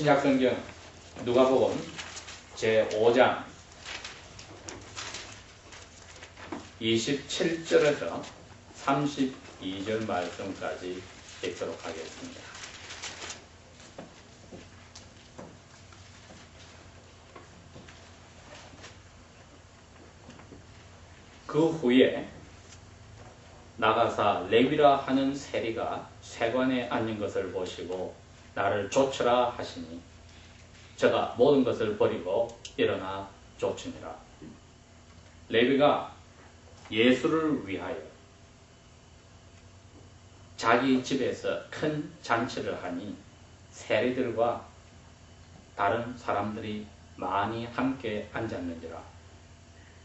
신약성경 누가복음 제5장 27절에서 32절 말씀까지 읽도록 하겠습니다. 그 후에 나가사 레위라 하는 세리가 세관에 앉는 것을 보시고 나를 쫓으라 하시니 저가 모든 것을 버리고 일어나 쫓으니라. 레위가 예수를 위하여 자기 집에서 큰 잔치를 하니 세리들과 다른 사람들이 많이 함께 앉았는지라.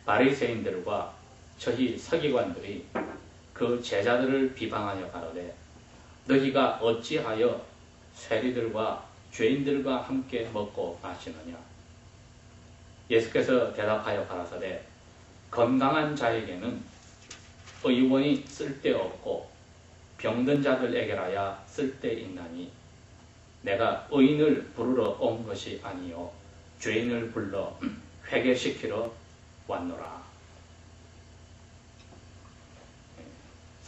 바리새인들과 저희 서기관들이 그 제자들을 비방하여 가로되 너희가 어찌하여 세리들과 죄인들과 함께 먹고 마시느냐. 예수께서 대답하여 가라사대 건강한 자에게는 의원이 쓸데없고 병든 자들에게라야 쓸데있나니 내가 의인을 부르러 온 것이 아니요 죄인을 불러 회개시키러 왔노라.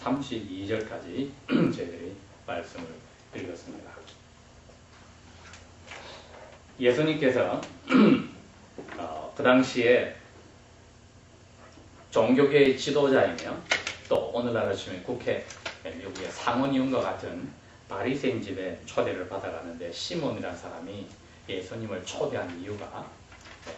32절까지 저희들이 말씀을 읽었습니다. 예수님께서 그 당시에 종교계의 지도자이며 또 오늘날 치면 국회, 미국의 상원의원과 같은 바리새인 집에 초대를 받아가는데 시몬이라는 사람이 예수님을 초대한 이유가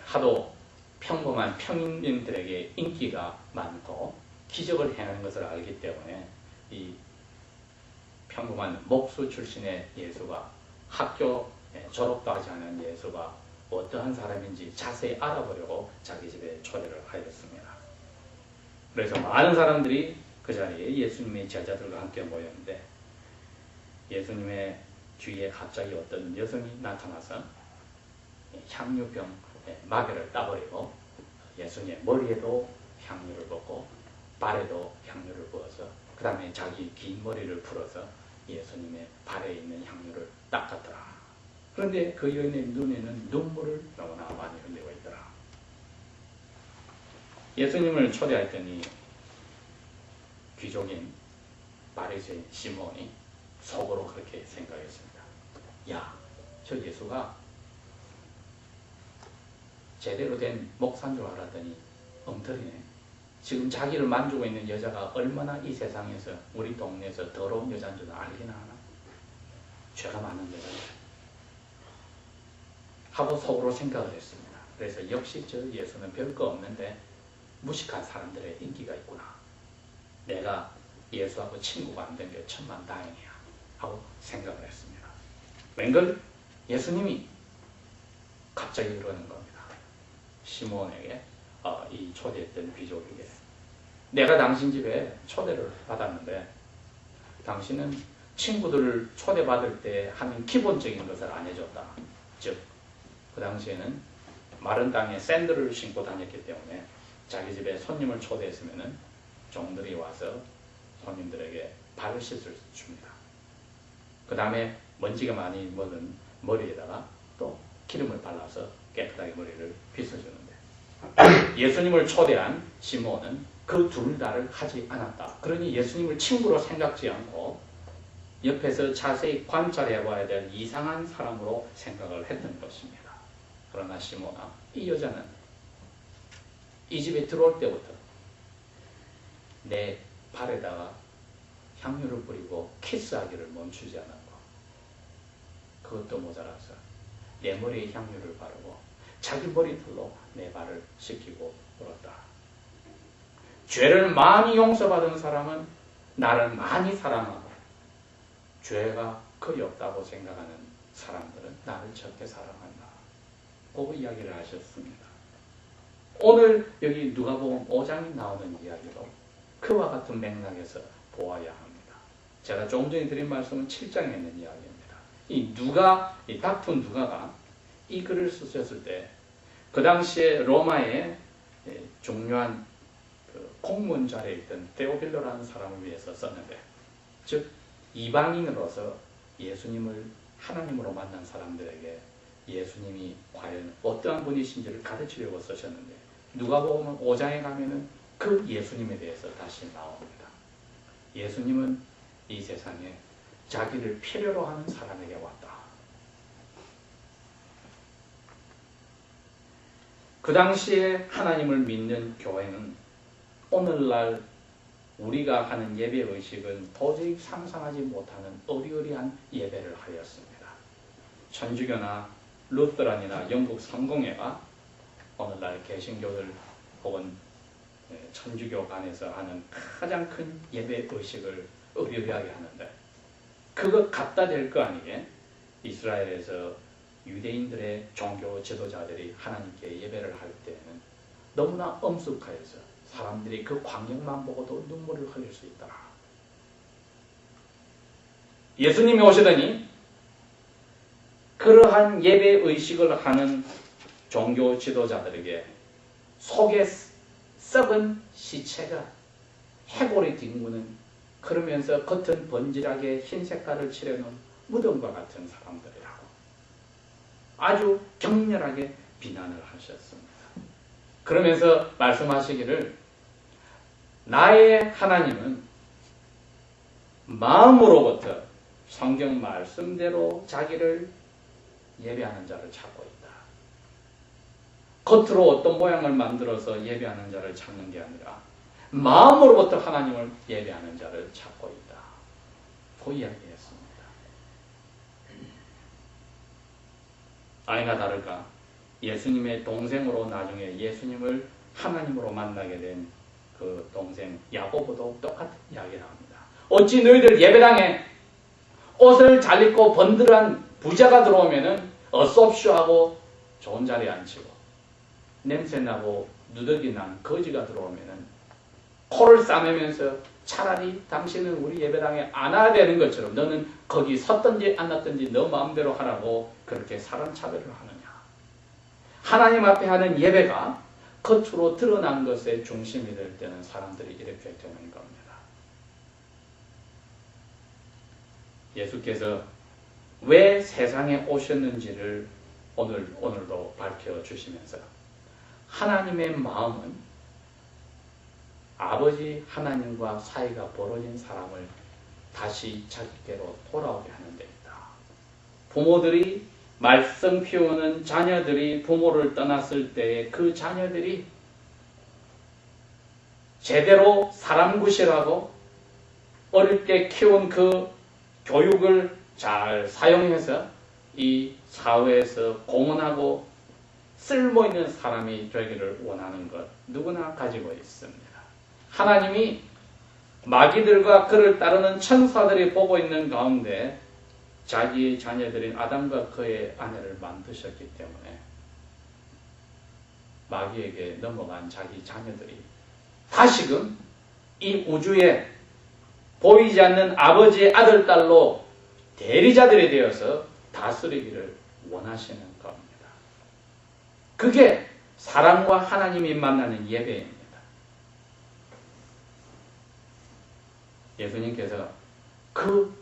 하도 평범한 평민들에게 인기가 많고 기적을 행하는 것을 알기 때문에 이 평범한 목수 출신의 예수가 학교 졸업도 하지 않은 예수가 어떠한 사람인지 자세히 알아보려고 자기 집에 초대를 하였습니다. 그래서 많은 사람들이 그 자리에 예수님의 제자들과 함께 모였는데 예수님의 뒤에 갑자기 어떤 여성이 나타나서 향유병 마개를 따버리고 예수님의 머리에도 향유를 붓고 발에도 향유를 부어서 그 다음에 자기 긴 머리를 풀어서 예수님의 발에 있는 향유를 닦았더라. 그런데 그 여인의 눈에는 눈물을 너무나 많이 흘리고 있더라. 예수님을 초대했더니 귀족인 바리새인 시몬이 속으로 그렇게 생각했습니다. 야, 저 예수가 제대로 된 목사인 줄 알았더니 엉터리네. 지금 자기를 만지고 있는 여자가 얼마나 이 세상에서 우리 동네에서 더러운 여자인 줄 알기나 하나? 죄가 많은 여자죠. 하고 속으로 생각을 했습니다. 그래서 역시 저 예수는 별거 없는데 무식한 사람들의 인기가 있구나. 내가 예수하고 친구가 안 된 게 천만다행이야 하고 생각을 했습니다. 웬걸 예수님이 갑자기 이러는 겁니다. 시몬에게 이 초대했던 귀족에게 내가 당신 집에 초대를 받았는데 당신은 친구들을 초대받을 때 하는 기본적인 것을 안 해줬다. 즉 그 당시에는 마른 땅에 샌들을 신고 다녔기 때문에 자기 집에 손님을 초대했으면 종들이 와서 손님들에게 발을 씻을 줍니다. 그 다음에 먼지가 많이 묻은 머리에다가 또 기름을 발라서 깨끗하게 머리를 빗어주는데 예수님을 초대한 시몬은 그 둘 다를 하지 않았다. 그러니 예수님을 친구로 생각지 않고 옆에서 자세히 관찰해 봐야 될 이상한 사람으로 생각을 했던 것입니다. 그러나 시몬아, 이 여자는 이 집에 들어올 때부터 내 발에다가 향유를 뿌리고 키스하기를 멈추지 않았고 그것도 모자라서 내 머리에 향유를 바르고 자기 머리털로 내 발을 씻기고 울었다. 죄를 많이 용서받은 사람은 나를 많이 사랑하고 죄가 거의 없다고 생각하는 사람들은 나를 적게 사랑한다. 그 이야기를 하셨습니다. 오늘 여기 누가복음 5장이 나오는 이야기도 그와 같은 맥락에서 보아야 합니다. 제가 조금 전에 드린 말씀은 7장에 있는 이야기입니다. 이 다툰 누가가 이 글을 쓰셨을 때 그 당시에 로마의 중요한 공무원 자리에 있던 데오빌로라는 사람을 위해서 썼는데, 즉 이방인으로서 예수님을 하나님으로 만난 사람들에게 예수님이 과연 어떠한 분이신지를 가르치려고 쓰셨는데 누가복음 5장에 가면은 그 예수님에 대해서 다시 나옵니다. 예수님은 이 세상에 자기를 필요로 하는 사람에게 왔다. 그 당시에 하나님을 믿는 교회는 오늘날 우리가 하는 예배의식은 도저히 상상하지 못하는 어리어리한 예배를 하였습니다. 천주교나 루터란이나 영국 성공회가 오늘날 개신교들 혹은 천주교 간에서 하는 가장 큰 예배의식을 어리어리하게 하는데 그것 갖다 댈 거 아니게 이스라엘에서 유대인들의 종교 지도자들이 하나님께 예배를 할 때는 너무나 엄숙하여서 사람들이 그 광경만 보고도 눈물을 흘릴 수 있더라. 예수님이 오시더니 그러한 예배의식을 하는 종교 지도자들에게 속에 썩은 시체가 해골이 뒹구는 그러면서 겉은 번질하게 흰 색깔을 칠해놓은 무덤과 같은 사람들이라고 아주 격렬하게 비난을 하셨습니다. 그러면서 말씀하시기를 나의 하나님은 마음으로부터 성경 말씀대로 자기를 예배하는 자를 찾고 있다. 겉으로 어떤 모양을 만들어서 예배하는 자를 찾는 게 아니라 마음으로부터 하나님을 예배하는 자를 찾고 있다. 그 이야기했습니다. 아니나 다를까 예수님의 동생으로 나중에 예수님을 하나님으로 만나게 된 그 동생 야고보도 똑같은 이야기를 합니다. 어찌 너희들 예배당에 옷을 잘 입고 번들한 부자가 들어오면은 어섭쇼 하고 좋은 자리에 앉히고 냄새나고 누더기 난 거지가 들어오면은 코를 싸매면서 차라리 당신은 우리 예배당에 안 와야 되는 것처럼 너는 거기 섰든지 앉았든지 너 마음대로 하라고 그렇게 사람 차별을 하느냐. 하나님 앞에 하는 예배가 겉으로 드러난 것의 중심이 될 때는 사람들이 이렇게 되는 겁니다. 예수께서 왜 세상에 오셨는지를 오늘도 밝혀주시면서 하나님의 마음은 아버지 하나님과 사이가 벌어진 사람을 다시 자기께로 돌아오게 하는 데입니다. 부모들이 말씀 피우는 자녀들이 부모를 떠났을 때에 그 자녀들이 제대로 사람 구실하고 어릴 때 키운 그 교육을 잘 사용해서 이 사회에서 공헌하고 쓸모있는 사람이 되기를 원하는 것 누구나 가지고 있습니다. 하나님이 마귀들과 그를 따르는 천사들이 보고 있는 가운데 자기의 자녀들인 아담과 그의 아내를 만드셨기 때문에 마귀에게 넘어간 자기 자녀들이 다시금 이 우주에 보이지 않는 아버지의 아들, 딸로 대리자들이 되어서 다스리기를 원하시는 겁니다. 그게 사람과 하나님이 만나는 예배입니다. 예수님께서 그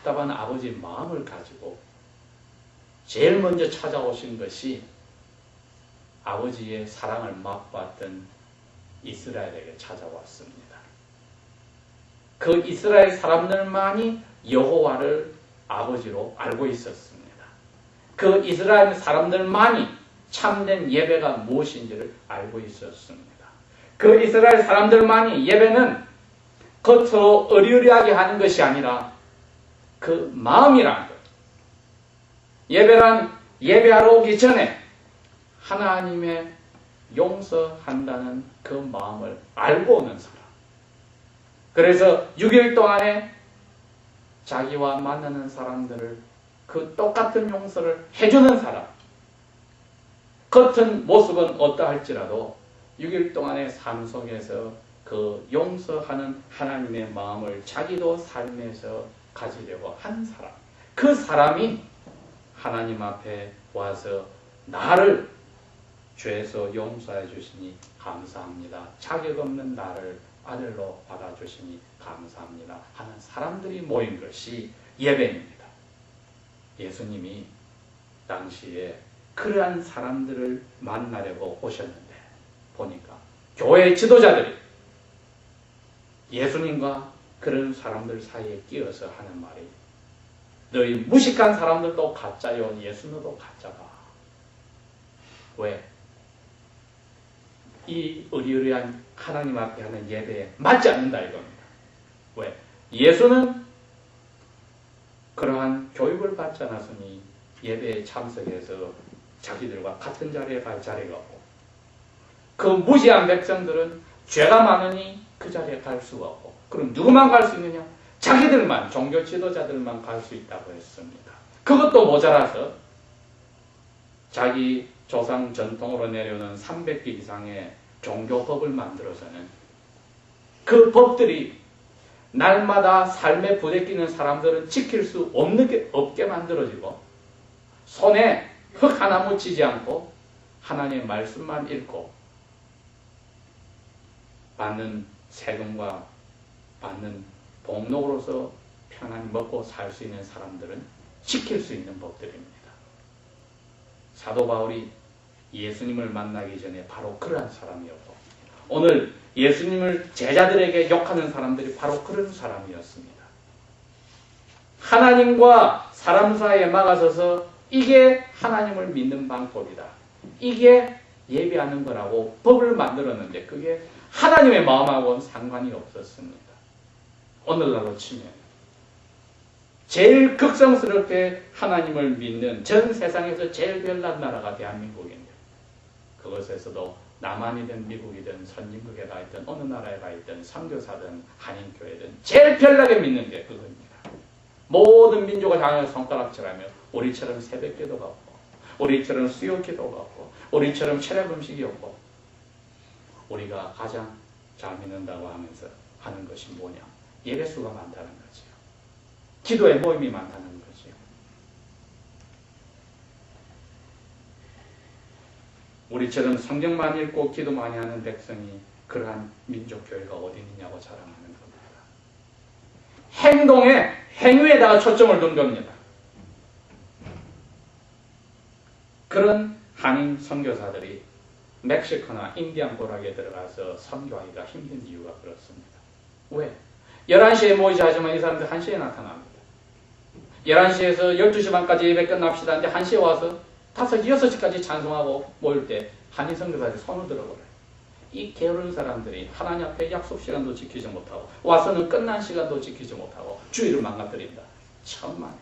답답한 아버지 마음을 가지고 제일 먼저 찾아오신 것이 아버지의 사랑을 맛봤던 이스라엘에게 찾아왔습니다. 그 이스라엘 사람들만이 여호와를 아버지로 알고 있었습니다. 그 이스라엘 사람들만이 참된 예배가 무엇인지를 알고 있었습니다. 그 이스라엘 사람들만이 예배는 겉으로 어리어리하게 하는 것이 아니라 그 마음이라는 것. 예배란 예배하러 오기 전에 하나님의 용서한다는 그 마음을 알고 오는 사람. 그래서 6일 동안에 자기와 만나는 사람들을 그 똑같은 용서를 해주는 사람. 겉은 모습은 어떠할지라도 6일 동안의 삶 속에서 그 용서하는 하나님의 마음을 자기도 삶에서 가지려고 한 사람. 그 사람이 하나님 앞에 와서 나를 죄에서 용서해 주시니 감사합니다. 자격 없는 나를 아들로 받아주시니 감사합니다 하는 사람들이 모인 것이 예배입니다. 예수님이 당시에 그러한 사람들을 만나려고 오셨는데 보니까 교회 지도자들이 예수님과 그런 사람들 사이에 끼어서 하는 말이 너희 무식한 사람들도 가짜요 예수님도 가짜다. 왜? 이 의리의리한 하나님 앞에 하는 예배에 맞지 않는다 이겁니다. 왜? 예수는 그러한 교육을 받지 않았으니 예배에 참석해서 자기들과 같은 자리에 갈 자리가 없고 그 무지한 백성들은 죄가 많으니 그 자리에 갈 수가 없고 그럼 누구만 갈 수 있느냐? 자기들만 종교 지도자들만 갈 수 있다고 했습니다. 그것도 모자라서 자기 조상 전통으로 내려오는 300개 이상의 종교법을 만들어서는 그 법들이 날마다 삶에 부대끼는 사람들은 지킬 수 없게 만들어지고 손에 흙 하나 묻히지 않고 하나님의 말씀만 읽고 받는 세금과 받는 복록으로서 편안히 먹고 살 수 있는 사람들은 지킬 수 있는 법들입니다. 사도 바울이 예수님을 만나기 전에 바로 그러한 사람이었고 오늘 예수님을 제자들에게 욕하는 사람들이 바로 그런 사람이었습니다. 하나님과 사람 사이에 막아서서 이게 하나님을 믿는 방법이다. 이게 예배하는 거라고 법을 만들었는데 그게 하나님의 마음하고는 상관이 없었습니다. 오늘날로 치면 제일 극성스럽게 하나님을 믿는 전 세상에서 제일 별난 나라가 대한민국인데 그것에서도 남한이든 미국이든 선진국에 가 있든 어느 나라에 가 있든 선교사든 한인교회든 제일 별나게 믿는 게 그겁니다. 모든 민족을 향해 손가락질하며 우리처럼 새벽기도가 없고 우리처럼 수요기도가 없고 우리처럼 체력 음식이 없고 우리가 가장 잘 믿는다고 하면서 하는 것이 뭐냐? 예배수가 많다는 거지요. 기도의 모임이 많다는 거지요. 우리처럼 성경만 읽고 기도 많이 하는 백성이 그러한 민족교회가 어디 있느냐고 자랑하는 겁니다. 행동에, 행위에다가 초점을 둔 겁니다. 그런 한인 선교사들이 멕시코나 인디안 부락에 들어가서 선교하기가 힘든 이유가 그렇습니다. 왜? 11시에 모이자 하지만 이 사람들 1시에 나타납니다. 11시에서 12시 반까지 예배 끝납시다 하는데 1시에 와서 5시, 6시까지 찬송하고 모일 때 한인 선교사들이 손을 들어버려요. 이 게으른 사람들이 하나님 앞에 약속 시간도 지키지 못하고 와서는 끝난 시간도 지키지 못하고 주의를 망가뜨린다. 천만에.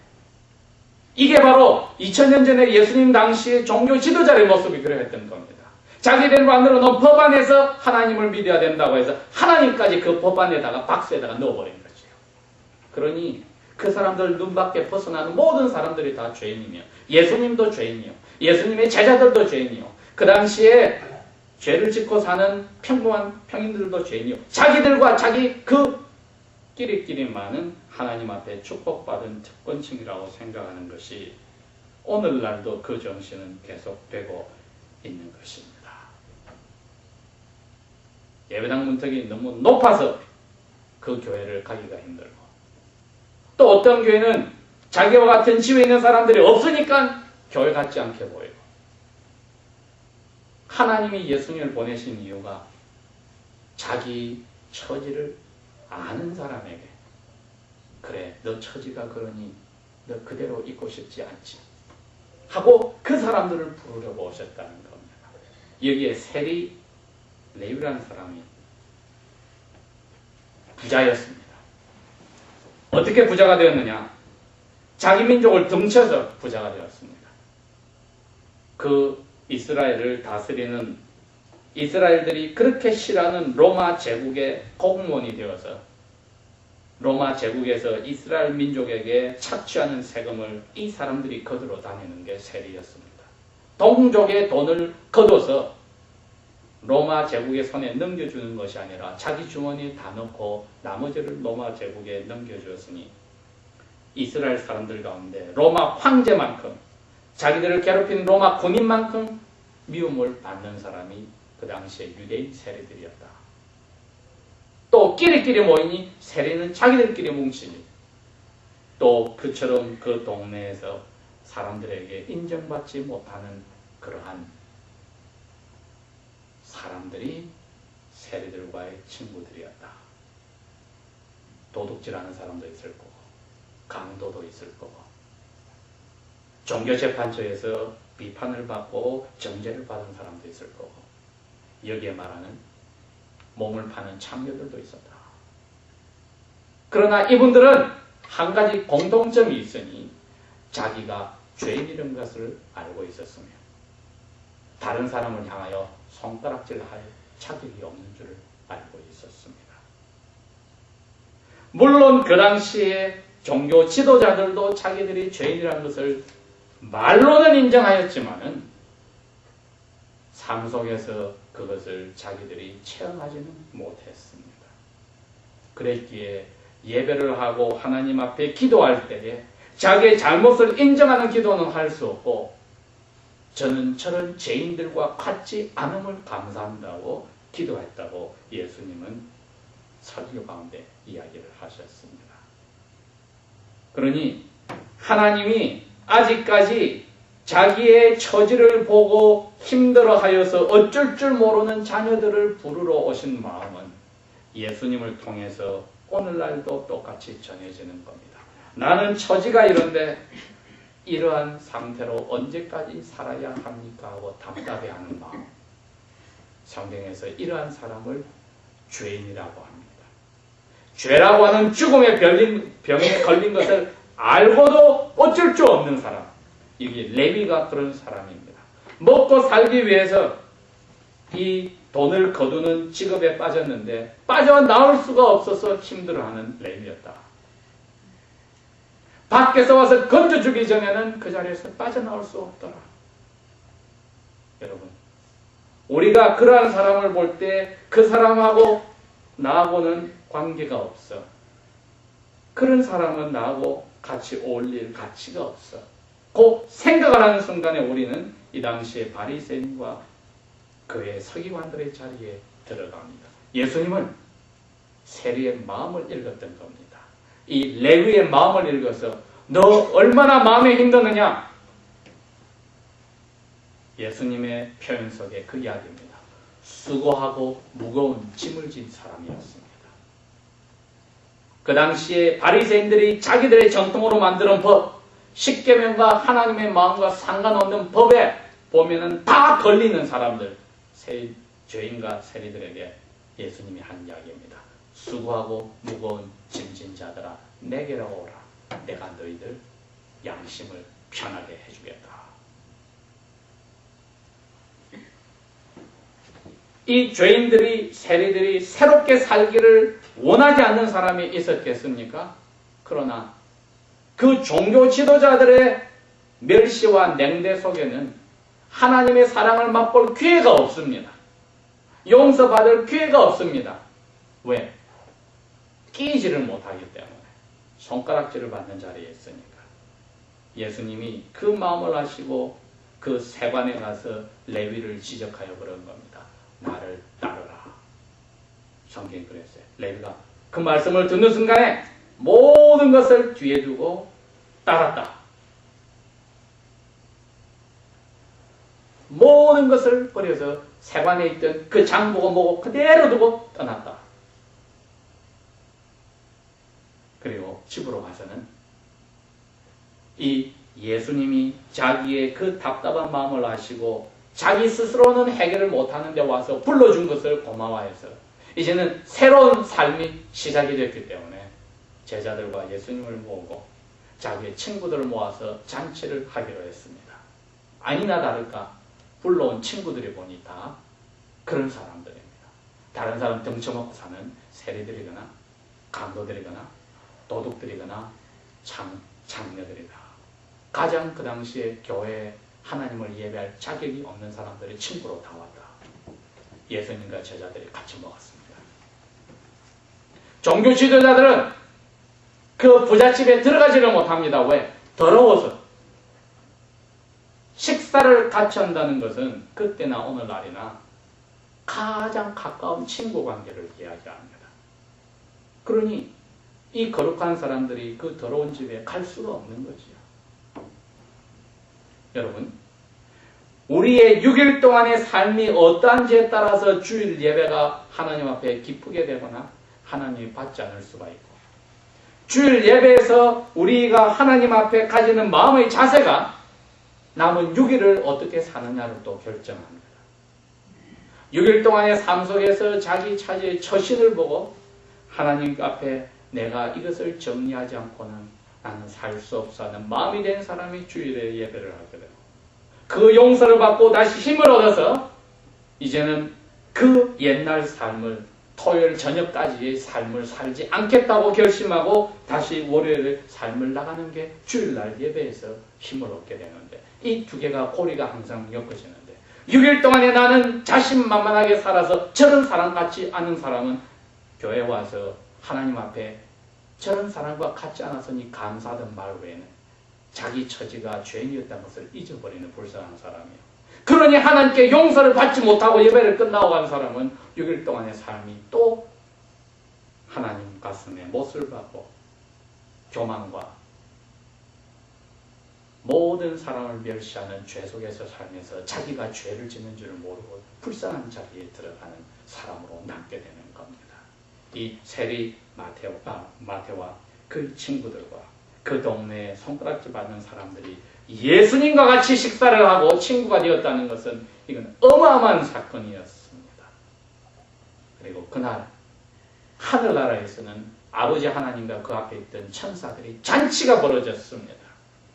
이게 바로 2000년 전에 예수님 당시의 종교 지도자의 모습이 그러했던 겁니다. 자기들 만들어 놓은 법 안에서 하나님을 믿어야 된다고 해서 하나님까지 그 법 안에다가 박스에다가 넣어버린 거죠. 그러니 그 사람들 눈밖에 벗어나는 모든 사람들이 다 죄인이며 예수님도 죄인이요. 예수님의 제자들도 죄인이요. 그 당시에 죄를 짓고 사는 평범한 평인들도 죄인이요. 자기들과 자기 그 끼리끼리만은 하나님 앞에 축복받은 특권층이라고 생각하는 것이 오늘날도 그 정신은 계속되고 있는 것입니다. 예배당 문턱이 너무 높아서 그 교회를 가기가 힘들고 또 어떤 교회는 자기와 같은 지위에 있는 사람들이 없으니까 교회 같지 않게 보이고 하나님이 예수님을 보내신 이유가 자기 처지를 아는 사람에게 그래 너 처지가 그러니 너 그대로 있고 싶지 않지 하고 그 사람들을 부르려고 오셨다는 겁니다. 여기에 세리 레위라는 사람이 부자였습니다. 어떻게 부자가 되었느냐? 자기 민족을 등쳐서 부자가 되었습니다. 그 이스라엘을 다스리는 이스라엘들이 그렇게 싫어하는 로마 제국의 공무원이 되어서 로마 제국에서 이스라엘 민족에게 착취하는 세금을 이 사람들이 거두러 다니는 게 세리였습니다. 동족의 돈을 거둬서 로마 제국의 손에 넘겨주는 것이 아니라 자기 주머니에 다 넣고 나머지를 로마 제국에 넘겨주었으니 이스라엘 사람들 가운데 로마 황제만큼 자기들을 괴롭힌 로마 군인만큼 미움을 받는 사람이 그 당시에 유대인 세리들이었다. 또 끼리끼리 모이니 세리는 자기들끼리 뭉치니 또 그처럼 그 동네에서 사람들에게 인정받지 못하는 그러한 사람들이 세리들과의 친구들이었다. 도둑질하는 사람도 있을 거고, 강도도 있을 거고, 종교재판처에서 비판을 받고 정죄를 받은 사람도 있을 거고, 여기에 말하는 몸을 파는 창녀들도 있었다. 그러나 이분들은 한 가지 공통점이 있으니 자기가 죄인이라는 것을 알고 있었으며 다른 사람을 향하여 손가락질할 자격이 없는 줄을 알고 있었습니다. 물론 그 당시에 종교 지도자들도 자기들이 죄인이라는 것을 말로는 인정하였지만은 삶 속에서 그것을 자기들이 체험하지는 못했습니다. 그랬기에 예배를 하고 하나님 앞에 기도할 때에 자기의 잘못을 인정하는 기도는 할 수 없고 저는 저런 죄인들과 같지 않음을 감사한다고 기도했다고 예수님은 설교 가운데 이야기를 하셨습니다. 그러니 하나님이 아직까지 자기의 처지를 보고 힘들어하여서 어쩔 줄 모르는 자녀들을 부르러 오신 마음은 예수님을 통해서 오늘날도 똑같이 전해지는 겁니다. 나는 처지가 이런데 이러한 상태로 언제까지 살아야 합니까? 하고 답답해하는 마음. 성경에서 이러한 사람을 죄인이라고 합니다. 죄라고 하는 죽음의 병에 걸린 것을 알고도 어쩔 줄 없는 사람. 이게 레위가 그런 사람입니다. 먹고 살기 위해서 이 돈을 거두는 직업에 빠졌는데 빠져나올 수가 없어서 힘들어하는 레위였다. 밖에서 와서 건져주기 전에는 그 자리에서 빠져나올 수 없더라. 여러분, 우리가 그러한 사람을 볼 때 그 사람하고 나하고는 관계가 없어. 그런 사람은 나하고 같이 어울릴 가치가 없어. 그 생각을 하는 순간에 우리는 이 당시에 바리새인과 그의 서기관들의 자리에 들어갑니다. 예수님은 세리의 마음을 읽었던 겁니다. 이 레위의 마음을 읽어서 너 얼마나 마음에 힘드느냐? 예수님의 표현 속에 그 이야기입니다. 수고하고 무거운 짐을 진 사람이었습니다. 그 당시에 바리새인들이 자기들의 전통으로 만드는 법, 십계명과 하나님의 마음과 상관없는 법에 보면은 다 걸리는 사람들, 죄인과 세리들에게 예수님이 한 이야기입니다. 수고하고 무거운 짐진 자들아 내게로 오라. 내가 너희들 양심을 편하게 해주겠다. 이 죄인들이 세리들이 새롭게 살기를 원하지 않는 사람이 있었겠습니까? 그러나 그 종교 지도자들의 멸시와 냉대 속에는 하나님의 사랑을 맛볼 기회가 없습니다. 용서받을 기회가 없습니다. 왜? 끼지를 못하기 때문에. 손가락질을 받는 자리에 있으니까. 예수님이 그 마음을 아시고 그 세관에 가서 레위를 지적하여 그런 겁니다. 나를 따르라. 성경이 그랬어요. 레위가 그 말씀을 듣는 순간에 모든 것을 뒤에 두고 따랐다. 모든 것을 버려서 세관에 있던 그 장보고 뭐고 그대로 두고 떠났다. 그리고 집으로 가서는 이 예수님이 자기의 그 답답한 마음을 아시고 자기 스스로는 해결을 못하는 데 와서 불러준 것을 고마워해서 이제는 새로운 삶이 시작이 됐기 때문에 제자들과 예수님을 모으고 자기의 친구들을 모아서 잔치를 하기로 했습니다. 아니나 다를까 불러온 친구들이 보니 다 그런 사람들입니다. 다른 사람 등쳐먹고 사는 세리들이거나 강도들이거나 도둑들이거나 장녀들이다. 가장 그 당시에 교회에 하나님을 예배할 자격이 없는 사람들의 친구로 다 왔다. 예수님과 제자들이 같이 먹었습니다. 종교 지도자들은 그 부잣집에 들어가지를 못합니다. 왜? 더러워서. 식사를 같이 한다는 것은 그때나 오늘날이나 가장 가까운 친구 관계를 이야기합니다. 그러니 이 거룩한 사람들이 그 더러운 집에 갈 수가 없는 거지요. 여러분, 우리의 6일 동안의 삶이 어떠한지에 따라서 주일 예배가 하나님 앞에 기쁘게 되거나 하나님이 받지 않을 수가 있고, 주일 예배에서 우리가 하나님 앞에 가지는 마음의 자세가 남은 6일을 어떻게 사느냐를 또 결정합니다. 6일 동안의 삶 속에서 자기 차지의 처신을 보고 하나님 앞에 내가 이것을 정리하지 않고는 나는 살 수 없어 하는 마음이 된 사람이 주일에 예배를 하게 되고, 그 용서를 받고 다시 힘을 얻어서 이제는 그 옛날 삶을, 토요일 저녁까지의 삶을 살지 않겠다고 결심하고 다시 월요일 삶을 나가는 게 주일날 예배에서 힘을 얻게 되는데, 이 두 개가 고리가 항상 엮어지는데, 6일 동안에 나는 자신만만하게 살아서 저런 사람 같지 않은 사람은 교회 와서 하나님 앞에 저런 사람과 같지 않았으니 감사하던 말 외에는 자기 처지가 죄인이었다는 것을 잊어버리는 불쌍한 사람이에요. 그러니 하나님께 용서를 받지 못하고 예배를 끝나고 간 사람은 6일 동안의 삶이 또 하나님 가슴에 못을 박고 교만과 모든 사람을 멸시하는 죄 속에서 살면서 자기가 죄를 짓는 줄을 모르고 불쌍한 자리에 들어가는 사람으로 남게 되는 겁니다. 이 세리 마태와 그 친구들과 그 동네에 손가락질 받는 사람들이 예수님과 같이 식사를 하고 친구가 되었다는 것은 이건 어마어마한 사건이었습니다. 그리고 그날 하늘나라에서는 아버지 하나님과 그 앞에 있던 천사들이 잔치가 벌어졌습니다.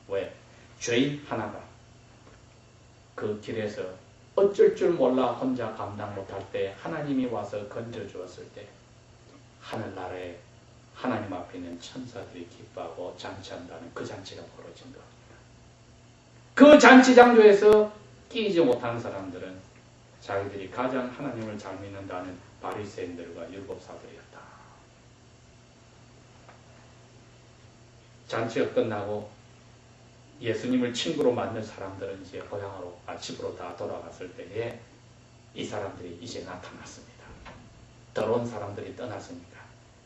왜? 죄인 하나가 그 길에서 어쩔 줄 몰라 혼자 감당 못할 때 하나님이 와서 건져주었을 때 하늘나라에 하나님 앞에 있는 천사들이 기뻐하고 잔치한다는 그 잔치가 벌어진 겁니다. 그 잔치 장소에서 끼지 못한 사람들은 자기들이 가장 하나님을 잘 믿는다는 바리새인들과 율법사들이었다. 잔치가 끝나고 예수님을 친구로 만든 사람들은 이제 고향으로 집으로 다 돌아갔을 때에 이 사람들이 이제 나타났습니다. 더러운 사람들이 떠났으니까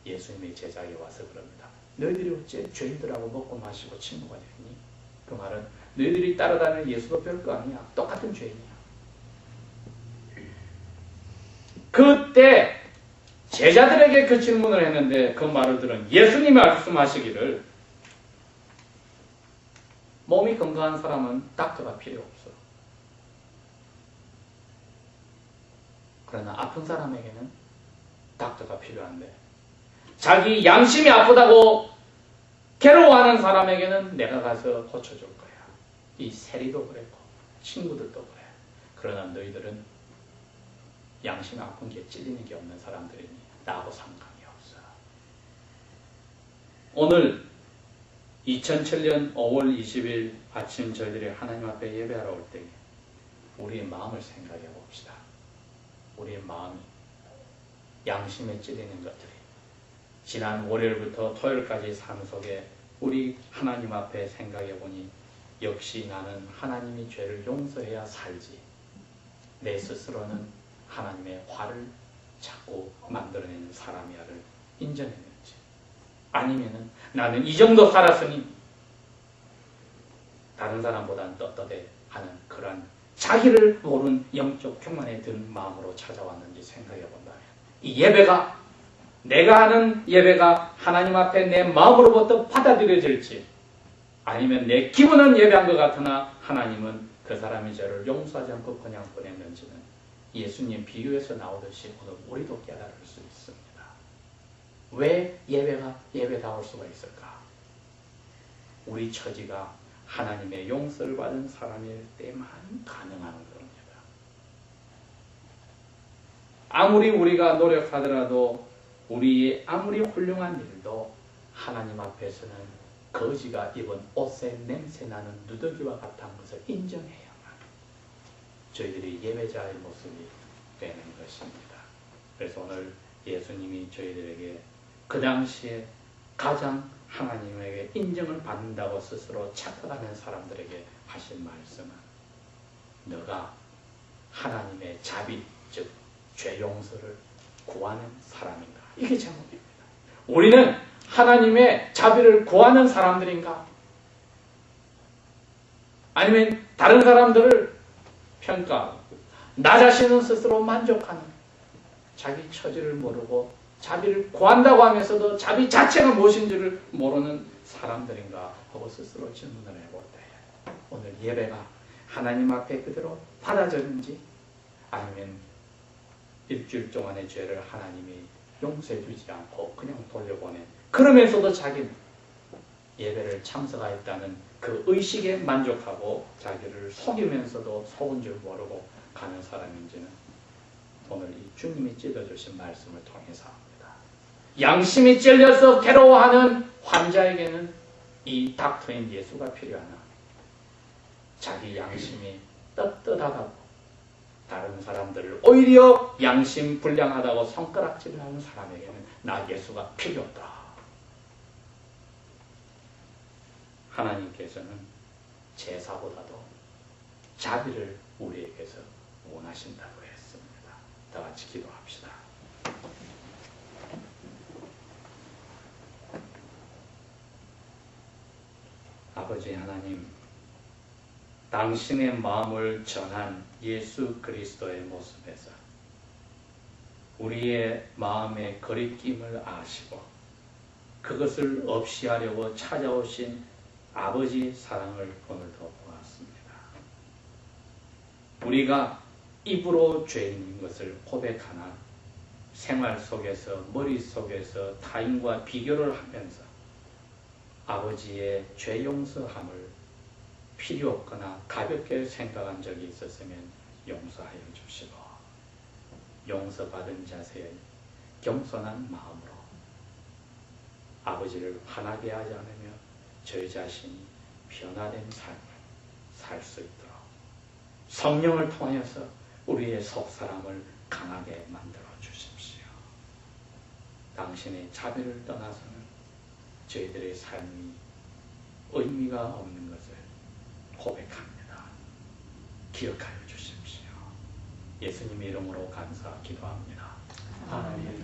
예수님의 제자에 와서 그럽니다. 너희들이 어째 죄인들하고 먹고 마시고 친구가 되니? 그 말은 너희들이 따라다니는 예수도 별거 아니야. 똑같은 죄인이야. 그때 제자들에게 그 질문을 했는데 그 말을 들은 예수님이 말씀하시기를 몸이 건강한 사람은 닥터가 필요 없어. 그러나 아픈 사람에게는 닥터가 필요한데 자기 양심이 아프다고 괴로워하는 사람에게는 내가 가서 고쳐줄 거야. 이 세리도 그랬고 친구들도 그래. 그러나 너희들은 양심이 아픈 게 찔리는 게 없는 사람들이니 나하고 상관이 없어. 오늘 2007년 5월 20일 아침 저희들이 하나님 앞에 예배하러 올 때 우리의 마음을 생각해 봅시다. 우리의 마음이 양심에 찔리는 것들이 지난 월요일부터 토요일까지 삶 속에 우리 하나님 앞에 생각해 보니 역시 나는 하나님이 죄를 용서해야 살지 내 스스로는 하나님의 화를 자꾸 만들어내는 사람이야를 인정했는지, 아니면은 나는 이 정도 살았으니 다른 사람보다는 떳떳해 하는 그런 자기를 모르는 영적 평만에 든 마음으로 찾아왔는지 생각해 본다면 이 예배가 내가 하는 예배가 하나님 앞에 내 마음으로부터 받아들여질지, 아니면 내 기분은 예배한 것 같으나 하나님은 그 사람의 죄를 용서하지 않고 그냥 보냈는지는 예수님 비유에서 나오듯이 오늘 우리도 깨달을 수 있습니다. 왜 예배가 예배다울 수가 있을까? 우리 처지가 하나님의 용서를 받은 사람일 때만 가능한 겁니다. 아무리 우리가 노력하더라도 우리의 아무리 훌륭한 일도 하나님 앞에서는 거지가 입은 옷에 냄새나는 누더기와 같은 것을 인정해야만 저희들이 예배자의 모습이 되는 것입니다. 그래서 오늘 예수님이 저희들에게 그 당시에 가장 하나님에게 인정을 받는다고 스스로 착각하는 사람들에게 하신 말씀은 너가 하나님의 자비, 즉 죄 용서를 구하는 사람인가? 이게 제목입니다. 우리는 하나님의 자비를 구하는 사람들인가? 아니면 다른 사람들을 평가하고 나 자신은 스스로 만족하는 자기 처지를 모르고 자비를 구한다고 하면서도 자비 자체가 무엇인지를 모르는 사람들인가 하고 스스로 질문을 해볼 때 오늘 예배가 하나님 앞에 그대로 받아졌는지 아니면 일주일 동안의 죄를 하나님이 용서해 주지 않고 그냥 돌려보낸 그러면서도 자기는 예배를 참석하였다는 그 의식에 만족하고 자기를 속이면서도 속은 줄 모르고 가는 사람인지는 오늘 이 주님이 찔러주신 말씀을 통해서 합니다. 양심이 찔려서 괴로워하는 환자에게는 이 닥터인 예수가 필요하나 자기 양심이 떳떳하다고 다른 사람들을 오히려 양심 불량하다고 손가락질을 하는 사람에게는 나 예수가 필요 없다. 하나님께서는 제사보다도 자비를 우리에게서 원하신다고 했습니다. 다 같이 기도합시다. 아버지 하나님, 당신의 마음을 전한 예수 그리스도의 모습에서 우리의 마음의 거리낌을 아시고 그것을 없이 하려고 찾아오신 아버지 사랑을 오늘도 보았습니다. 우리가 입으로 죄인인 것을 고백하나 생활 속에서 머릿속에서 타인과 비교를 하면서 아버지의 죄 용서함을 필요 없거나 가볍게 생각한 적이 있었으면 용서하여 주시고 용서받은 자세의 겸손한 마음으로 아버지를 화나게 하지 않으며 저희 자신이 변화된 삶을 살 수 있도록 성령을 통해서 우리의 속사람을 강하게 만들어 주십시오. 당신의 자비를 떠나서는 저희들의 삶이 의미가 없는 것을 고백합니다. 기억하여 주십시오. 예수님의 이름으로 감사 기도합니다. 아멘.